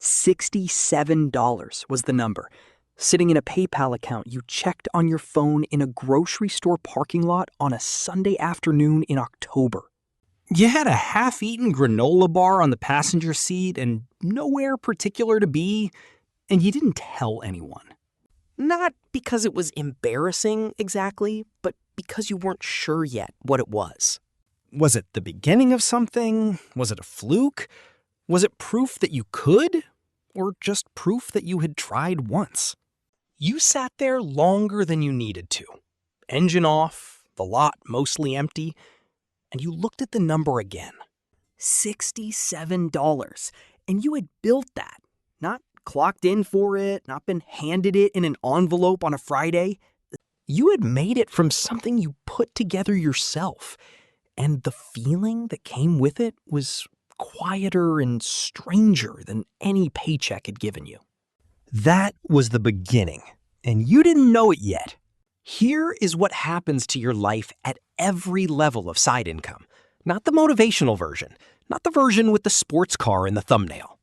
$67 was the number. Sitting in a PayPal account you checked on your phone in a grocery store parking lot on a Sunday afternoon in October. You had a half-eaten granola bar on the passenger seat and nowhere particular to be, and you didn't tell anyone. Not because it was embarrassing exactly, but because you weren't sure yet what it was. Was it the beginning of something? Was it a fluke? Was it proof that you could? Or just proof that you had tried once? You sat there longer than you needed to. Engine off, the lot mostly empty, and you looked at the number again. $67. And you had built that. Not clocked in for it, not been handed it in an envelope on a Friday. You had made it from something you put together yourself. And the feeling that came with it was quieter and stranger than any paycheck had given you. That was the beginning, and you didn't know it yet. Here is what happens to your life at every level of side income. Not the motivational version, not the version with the sports car in the thumbnail.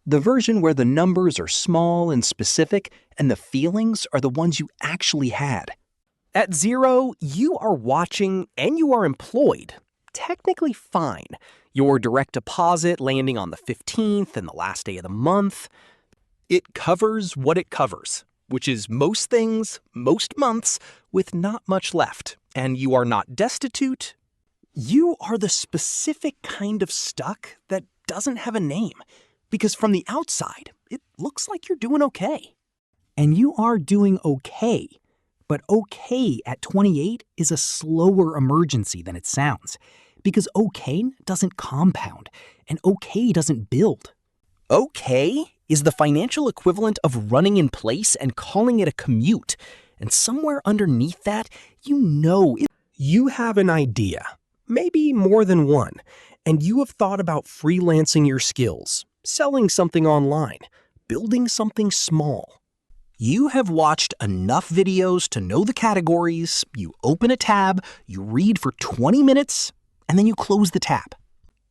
The version where the numbers are small and specific and the feelings are the ones you actually had. At zero, you are watching and you are employed. Technically fine. Your direct deposit landing on the 15th and the last day of the month. It covers what it covers, which is most things, most months, with not much left. And you are not destitute. You are the specific kind of stuck that doesn't have a name. Because from the outside, it looks like you're doing okay. And you are doing okay. But okay at 28 is a slower emergency than it sounds. Because okay doesn't compound, and okay doesn't build. Okay is the financial equivalent of running in place and calling it a commute. And somewhere underneath that, you have an idea, maybe more than one, and you have thought about freelancing your skills, selling something online, building something small. You have watched enough videos to know the categories, you open a tab, you read for 20 minutes, and then you close the tab.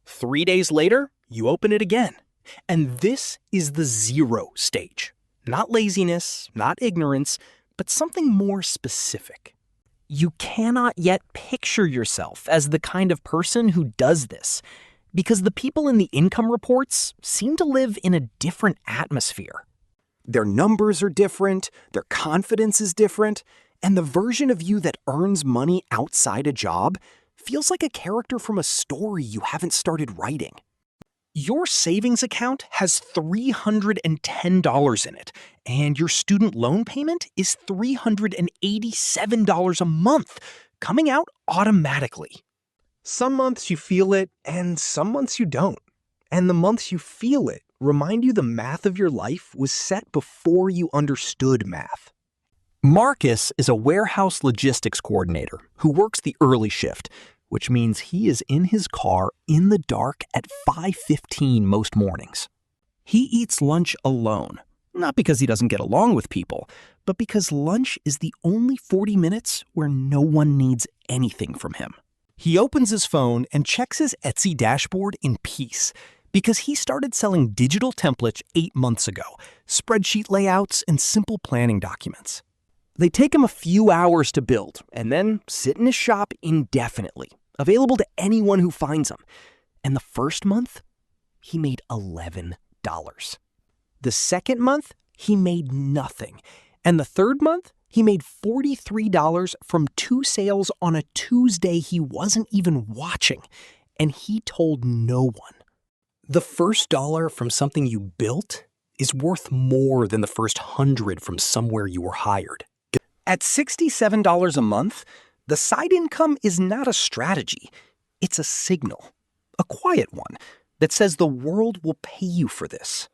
3 days later, you open it again. And this is the zero stage. Not laziness, not ignorance, but something more specific. You cannot yet picture yourself as the kind of person who does this, because the people in the income reports seem to live in a different atmosphere. Their numbers are different, their confidence is different, and the version of you that earns money outside a job feels like a character from a story you haven't started writing. Your savings account has $310 in it, and your student loan payment is $387 a month, coming out automatically. Some months you feel it, and some months you don't. And the months you feel it remind you the math of your life was set before you understood math. Marcus is a warehouse logistics coordinator who works the early shift, which means he is in his car in the dark at 5:15 most mornings. He eats lunch alone, not because he doesn't get along with people, but because lunch is the only 40 minutes where no one needs anything from him. He opens his phone and checks his Etsy dashboard in peace, because he started selling digital templates 8 months ago, spreadsheet layouts, and simple planning documents. They take him a few hours to build and then sit in his shop indefinitely, available to anyone who finds them. And the first month, he made $11. The second month, he made nothing. And the third month, he made $43 from 2 sales on a Tuesday he wasn't even watching. And he told no one. The first dollar from something you built is worth more than the first 100 from somewhere you were hired. At $67 a month, the side income is not a strategy. It's a signal, a quiet one, that says the world will pay you for this.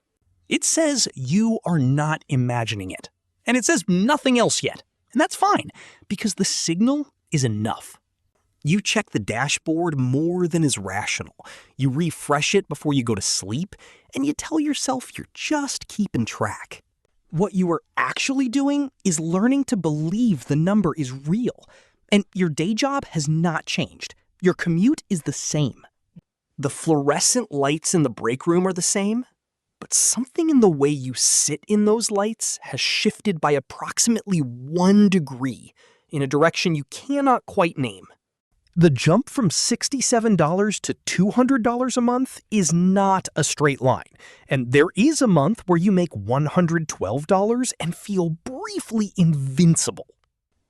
It says you are not imagining it. And it says nothing else yet. And that's fine, because the signal is enough. You check the dashboard more than is rational. You refresh it before you go to sleep, and you tell yourself you're just keeping track. What you are actually doing is learning to believe the number is real. And your day job has not changed. Your commute is the same. The fluorescent lights in the break room are the same, but something in the way you sit in those lights has shifted by approximately 1 degree in a direction you cannot quite name. The jump from $67 to $200 a month is not a straight line, and there is a month where you make $112 and feel briefly invincible.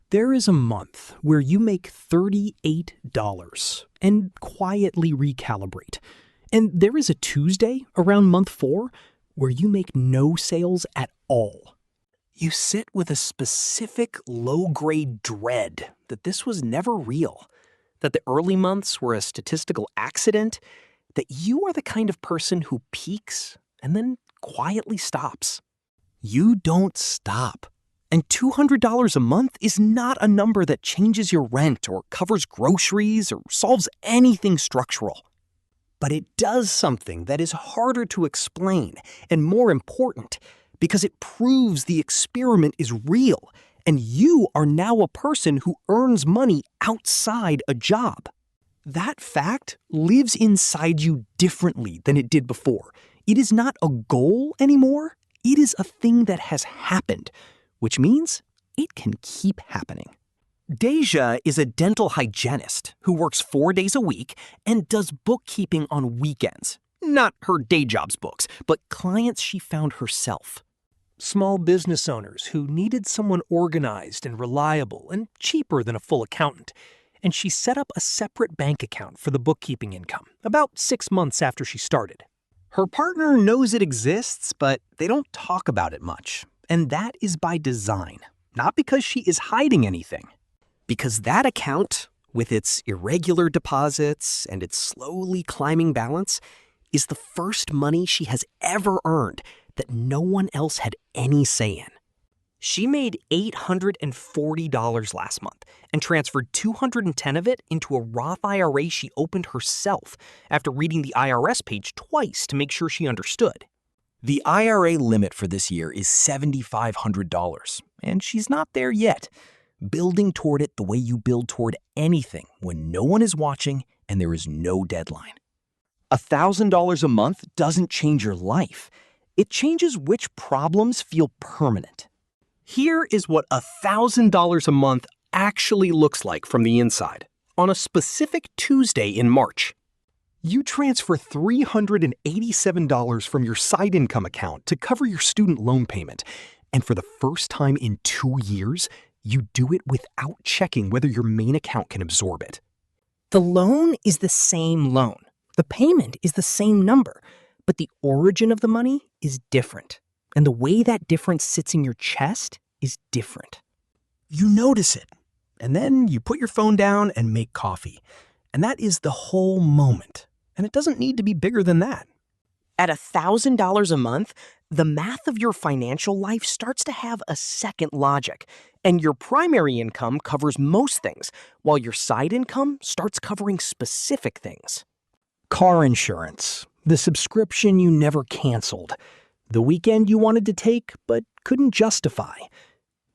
There is a month where you make $38 and quietly recalibrate. And there is a Tuesday around month 4 where you make no sales at all. You sit with a specific low-grade dread that this was never real, that the early months were a statistical accident, that you are the kind of person who peaks and then quietly stops. You don't stop. And $200 a month is not a number that changes your rent or covers groceries or solves anything structural. But it does something that is harder to explain and more important because it proves the experiment is real and you are now a person who earns money outside a job. That fact lives inside you differently than it did before. It is not a goal anymore. It is a thing that has happened, which means it can keep happening. Deja is a dental hygienist who works 4 days a week and does bookkeeping on weekends. Not her day job's books, but clients she found herself. Small business owners who needed someone organized and reliable and cheaper than a full accountant. And she set up a separate bank account for the bookkeeping income about 6 months after she started. Her partner knows it exists, but they don't talk about it much. And that is by design, not because she is hiding anything. Because that account, with its irregular deposits and its slowly climbing balance, is the first money she has ever earned that no one else had any say in. She made $840 last month and transferred $210 of it into a Roth IRA she opened herself after reading the IRS page twice to make sure she understood. The IRA limit for this year is $7,500, and she's not there yet, building toward it the way you build toward anything when no one is watching and there is no deadline. $1,000 a month doesn't change your life. It changes which problems feel permanent. Here is what $1,000 a month actually looks like from the inside on a specific Tuesday in March. You transfer $387 from your side income account to cover your student loan payment, and for the first time in 2 years, you do it without checking whether your main account can absorb it. The loan is the same loan. The payment is the same number, but the origin of the money is different. And the way that difference sits in your chest is different. You notice it, and then you put your phone down and make coffee. And that is the whole moment. And it doesn't need to be bigger than that. At $1,000 a month, the math of your financial life starts to have a second logic, and your primary income covers most things, while your side income starts covering specific things. Car insurance, the subscription you never canceled, the weekend you wanted to take but couldn't justify.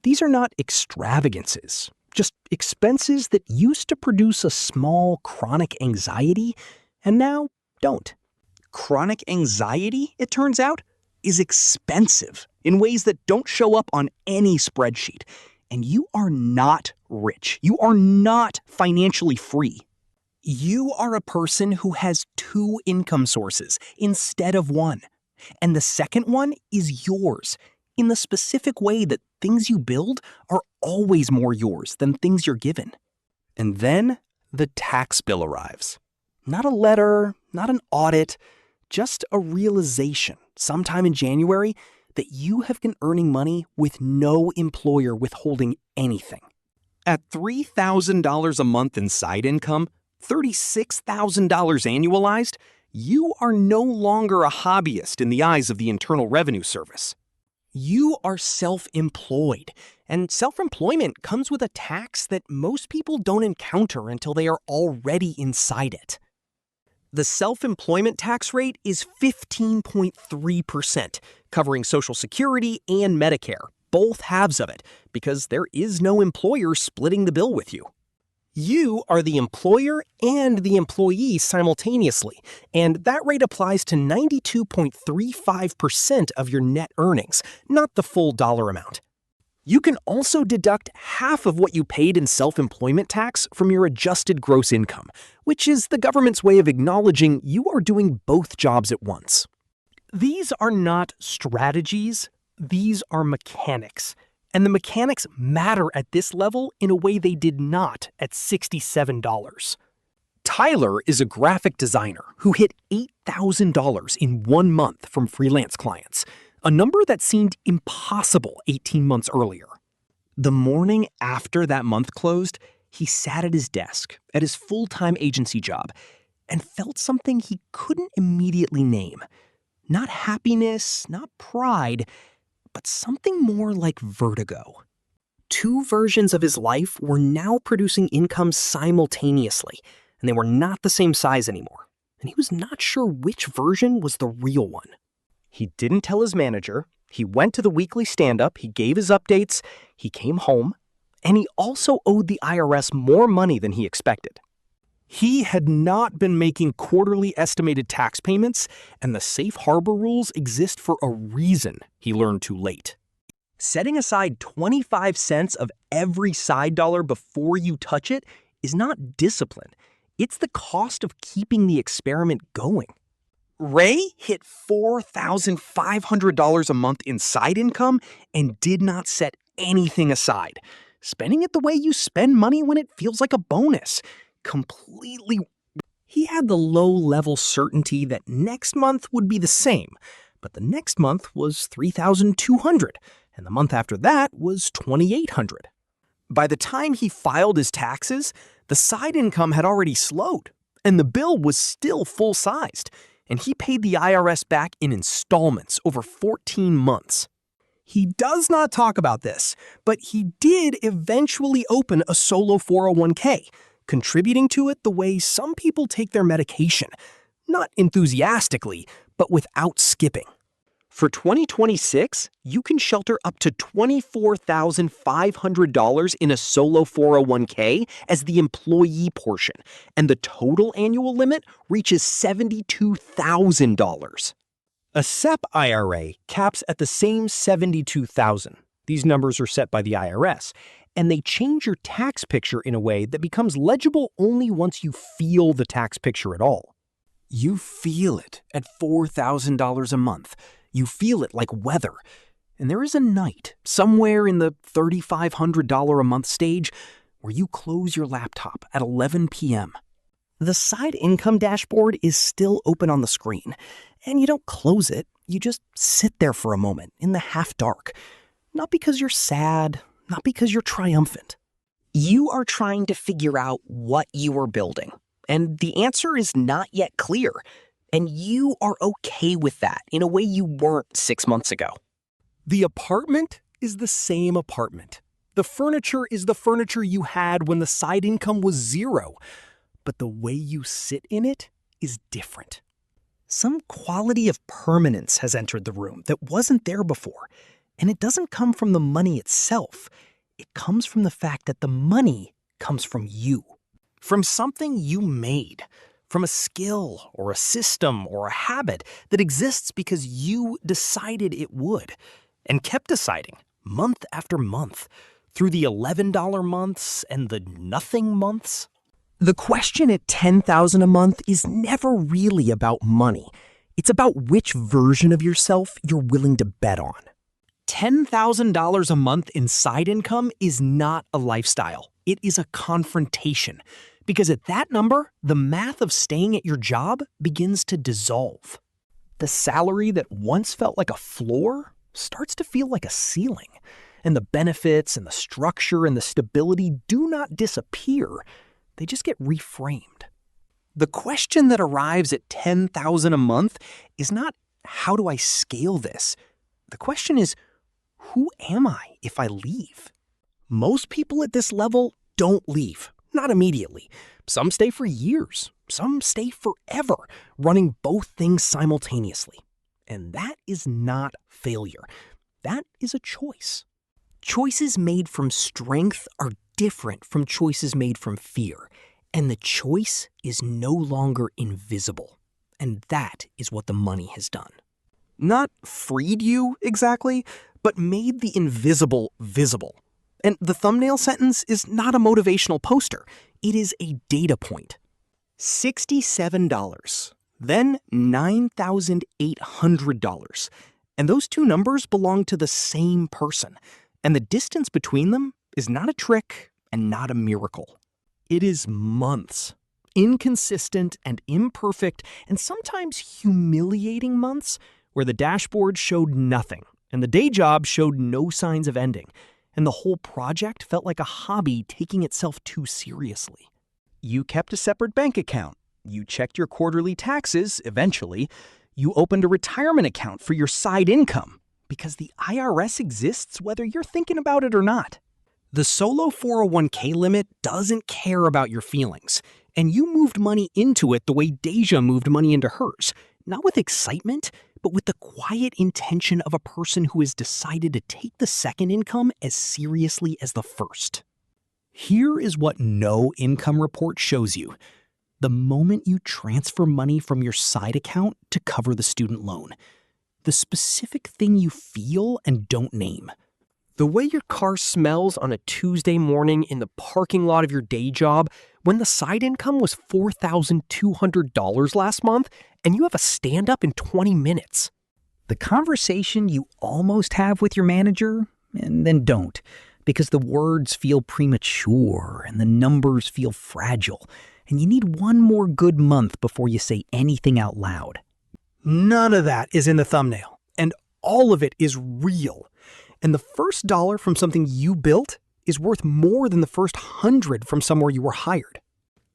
These are not extravagances, just expenses that used to produce a small chronic anxiety and now don't. Chronic anxiety, it turns out, is expensive in ways that don't show up on any spreadsheet. And you are not rich. You are not financially free. You are a person who has 2 income sources instead of 1. And the second one is yours, in the specific way that things you build are always more yours than things you're given. And then the tax bill arrives. Not a letter, not an audit, just a realization sometime in January that you have been earning money with no employer withholding anything. At $3,000 a month in side income, $36,000 annualized, you are no longer a hobbyist in the eyes of the Internal Revenue Service. You are self-employed, and self-employment comes with a tax that most people don't encounter until they are already inside it. The self-employment tax rate is 15.3%, covering Social Security and Medicare, both halves of it, because there is no employer splitting the bill with you. You are the employer and the employee simultaneously, and that rate applies to 92.35% of your net earnings, not the full dollar amount. You can also deduct half of what you paid in self-employment tax from your adjusted gross income, which is the government's way of acknowledging you are doing both jobs at once. These are not strategies, these are mechanics. And the mechanics matter at this level in a way they did not at $67. Tyler is a graphic designer who hit $8,000 in 1 month from freelance clients, a number that seemed impossible 18 months earlier. The morning after that month closed, he sat at his desk at his full-time agency job and felt something he couldn't immediately name. Not happiness, not pride, but something more like vertigo. Two versions of his life were now producing income simultaneously, and they were not the same size anymore, and he was not sure which version was the real one. He didn't tell his manager, he went to the weekly stand-up, he gave his updates, he came home, and he also owed the IRS more money than he expected. He had not been making quarterly estimated tax payments, and the safe harbor rules exist for a reason, he learned too late. Setting aside 25 cents of every side dollar before you touch it is not discipline. It's the cost of keeping the experiment going. Ray hit $4,500 a month in side income and did not set anything aside, spending it the way you spend money when it feels like a bonus. Completely. He had the low-level certainty that next month would be the same, but the next month was $3,200, and the month after that was $2,800. By the time he filed his taxes, the side income had already slowed, and the bill was still full-sized, and he paid the IRS back in installments over 14 months. He does not talk about this, but he did eventually open a solo 401k, contributing to it the way some people take their medication, not enthusiastically, but without skipping. For 2026, you can shelter up to $24,500 in a solo 401k as the employee portion, and the total annual limit reaches $72,000. A SEP IRA caps at the same $72,000. These numbers are set by the IRS, and they change your tax picture in a way that becomes legible only once you feel the tax picture at all. You feel it at $4,000 a month. You feel it like weather. And there is a night, somewhere in the $3,500 a month stage, where you close your laptop at 11 p.m. The side income dashboard is still open on the screen, and you don't close it. You just sit there for a moment in the half dark. Not because you're sad, not because you're triumphant. You are trying to figure out what you are building, and the answer is not yet clear, and you are okay with that in a way you weren't 6 months ago. The apartment is the same apartment. The furniture is the furniture you had when the side income was zero, but the way you sit in it is different. Some quality of permanence has entered the room that wasn't there before. And it doesn't come from the money itself. It comes from the fact that the money comes from you. From something you made. From a skill or a system or a habit that exists because you decided it would. And kept deciding, month after month. Through the $11 months and the nothing months. The question at $10,000 a month is never really about money. It's about which version of yourself you're willing to bet on. $10,000 a month in side income is not a lifestyle. It is a confrontation. Because at that number, the math of staying at your job begins to dissolve. The salary that once felt like a floor starts to feel like a ceiling. And the benefits and the structure and the stability do not disappear. They just get reframed. The question that arrives at $10,000 a month is not, how do I scale this? The question is, who am I if I leave? Most people at this level don't leave, not immediately. Some stay for years, some stay forever, running both things simultaneously. And that is not failure. That is a choice. Choices made from strength are different from choices made from fear, and the choice is no longer invisible. And that is what the money has done. Not freed you, exactly, but made the invisible visible. And the thumbnail sentence is not a motivational poster. It is a data point. $67, then $9,800. And those two numbers belong to the same person. And the distance between them is not a trick and not a miracle. It is months. Inconsistent and imperfect and sometimes humiliating months where the dashboard showed nothing and the day job showed no signs of ending, and the whole project felt like a hobby taking itself too seriously. You kept a separate bank account. You checked your quarterly taxes, eventually. You opened a retirement account for your side income, because the IRS exists whether you're thinking about it or not. The solo 401k limit doesn't care about your feelings, and you moved money into it the way Deja moved money into hers, not with excitement, but with the quiet intention of a person who has decided to take the second income as seriously as the first. Here is what no income report shows you. The moment you transfer money from your side account to cover the student loan, the specific thing you feel and don't name. The way your car smells on a Tuesday morning in the parking lot of your day job when the side income was $4,200 last month and you have a stand-up in 20 minutes. The conversation you almost have with your manager and then don't because the words feel premature and the numbers feel fragile and you need one more good month before you say anything out loud. None of that is in the thumbnail, and all of it is real. And the first dollar from something you built is worth more than the first 100 from somewhere you were hired.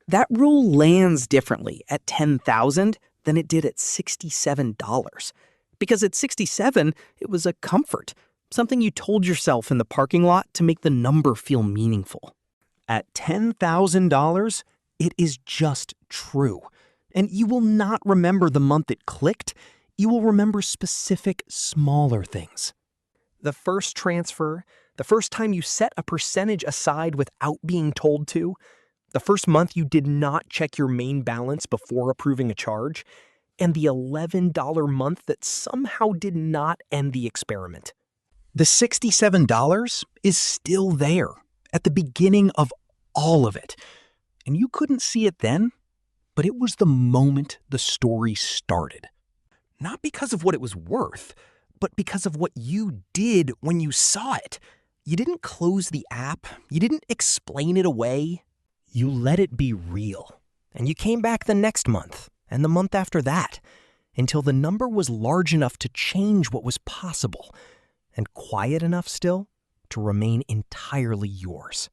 That rule lands differently at $10,000 than it did at $67. Because at $67, it was a comfort, something you told yourself in the parking lot to make the number feel meaningful. At $10,000, it is just true. And you will not remember the month it clicked. You will remember specific, smaller things. The first transfer, the first time you set a percentage aside without being told to, the first month you did not check your main balance before approving a charge, and the $11 month that somehow did not end the experiment. The $67 is still there at the beginning of all of it. And you couldn't see it then, but it was the moment the story started. Not because of what it was worth, but because of what you did when you saw it. You didn't close the app. You didn't explain it away. You let it be real. And you came back the next month and the month after that until the number was large enough to change what was possible and quiet enough still to remain entirely yours.